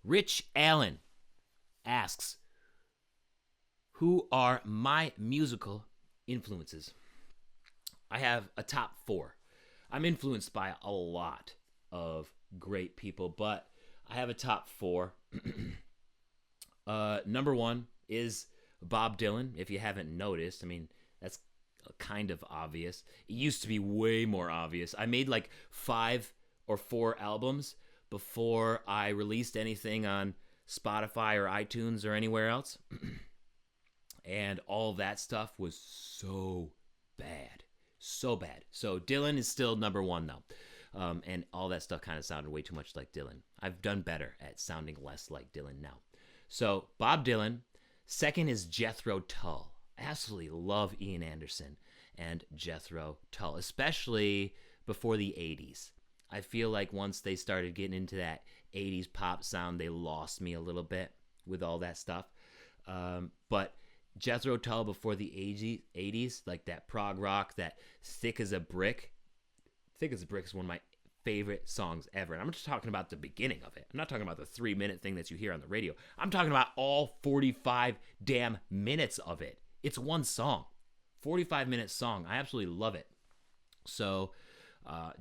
Rich Allan asks, who are my musical influences? I have a top 4. I'm influenced by a lot of great people, but I have a top 4. Number 1 is Bob Dylan. If you haven't noticed, I mean, that's kind of obvious. It used to be way more obvious. I made like 5 or 4 albums before I released anything on Spotify or iTunes or anywhere else. And all that stuff was so bad. So bad. So Dylan is still number 1 though. And all that stuff kind of sounded way too much like Dylan. I've done better at sounding less like Dylan now. So Bob Dylan. Second is Jethro Tull. I absolutely love Ian Anderson and Jethro Tull, especially before the 80s. I feel like once they started getting into that 80s pop sound, they lost me a little bit with all that stuff. But Jethro Tull before the 80s, like that prog rock, that Thick as a Brick. Thick as a Brick is one of my favorite songs ever. And I'm just talking about the beginning of it. I'm not talking about the 3-minute thing that you hear on the radio. I'm talking about all 45 damn minutes of it. It's one song. 45-minute song. I absolutely love it. So,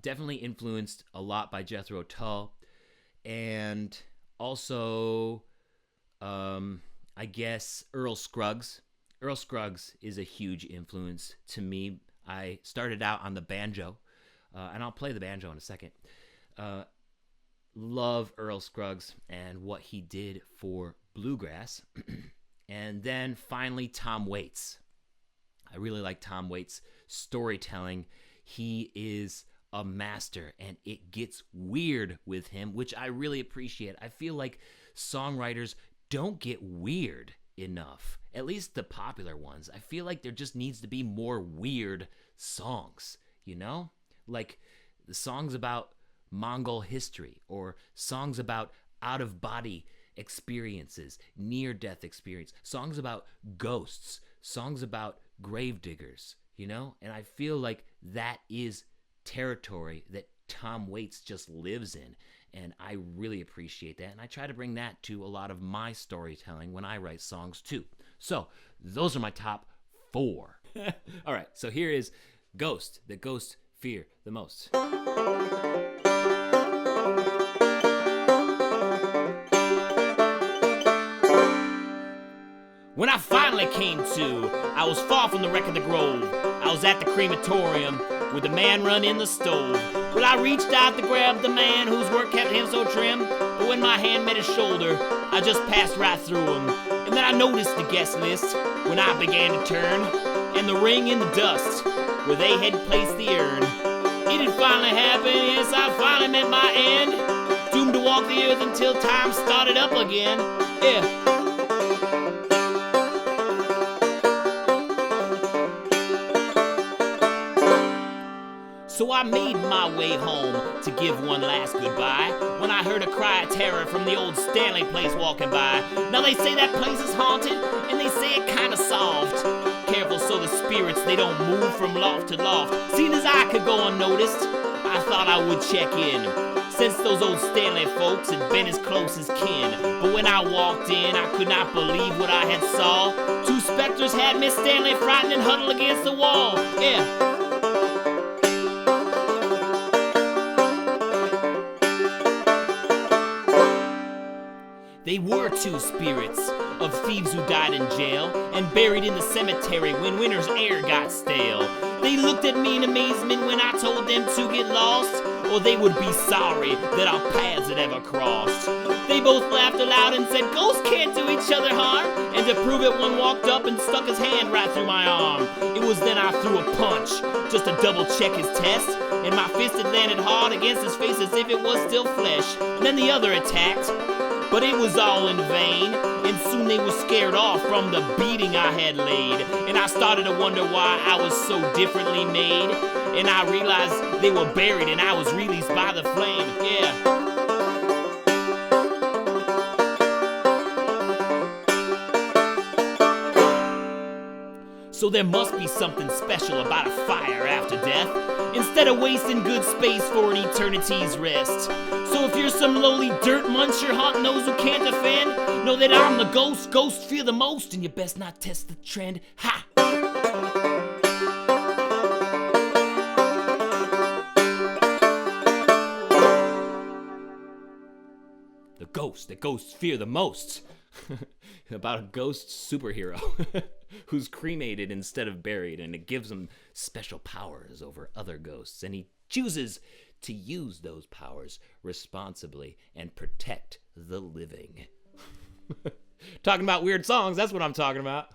definitely influenced a lot by Jethro Tull. And also, I guess Earl Scruggs. Earl Scruggs is a huge influence to me. I started out on the banjo. And I'll play the banjo in a second. Love Earl Scruggs and what he did for Bluegrass. And then finally, Tom Waits. I really like Tom Waits' storytelling. He is a master, and it gets weird with him, which I really appreciate. I feel like songwriters don't get weird enough, at least the popular ones. I feel like there just needs to be more weird songs, you know? Like the songs about Mongol history, or songs about out-of-body experiences, near-death experience, songs about ghosts, songs about gravediggers, you know? And I feel like that is territory that Tom Waits just lives in, and I really appreciate that, and I try to bring that to a lot of my storytelling when I write songs too. So those are my top 4. All right, so here is Ghost, the Ghost fear the most. When I finally came to, I was far from the wreck of the grove. I was at the crematorium with the man running the stove. Well, I reached out to grab the man whose work kept him so trim, but when my hand met his shoulder, I just passed right through him. And then I noticed the guest list when I began to turn, and the ring in the dust where they had placed the urn. It had finally happened, yes, I finally met my end. Doomed to walk the earth until time started up again. Yeah. So I made my way home to give one last goodbye when I heard a cry of terror from the old Stanley place walking by. Now they say that place is haunted, and they say it kinda soft. Careful so the spirits, they don't move from loft to loft. Seeing as I could go unnoticed, I thought I would check in, since those old Stanley folks had been as close as kin. But when I walked in, I could not believe what I had saw. 2 specters had Miss Stanley frightened and huddled against the wall. Yeah. They were 2 spirits of thieves who died in jail and buried in the cemetery when winter's air got stale. They looked at me in amazement when I told them to get lost, or they would be sorry that our paths had ever crossed. They both laughed aloud and said, ghosts can't do each other harm. And to prove it, one walked up and stuck his hand right through my arm. It was then I threw a punch, just to double check his test, and my fist had landed hard against his face as if it was still flesh. And then the other attacked, but it was all in vain, and soon they were scared off from the beating I had laid. And I started to wonder why I was so differently made, and I realized they were buried and I was released by the flame. Yeah. So there must be something special about a fire after death, instead of wasting good space for an eternity's rest. So if you're some lowly dirt muncher haunting those who can't defend, know that I'm the ghost, ghosts fear the most, and you best not test the trend. Ha! The ghost that ghosts fear the most. About a ghost superhero who's cremated instead of buried, and it gives him special powers over other ghosts, and he chooses to use those powers responsibly and protect the living. Talking about weird songs, that's what I'm talking about.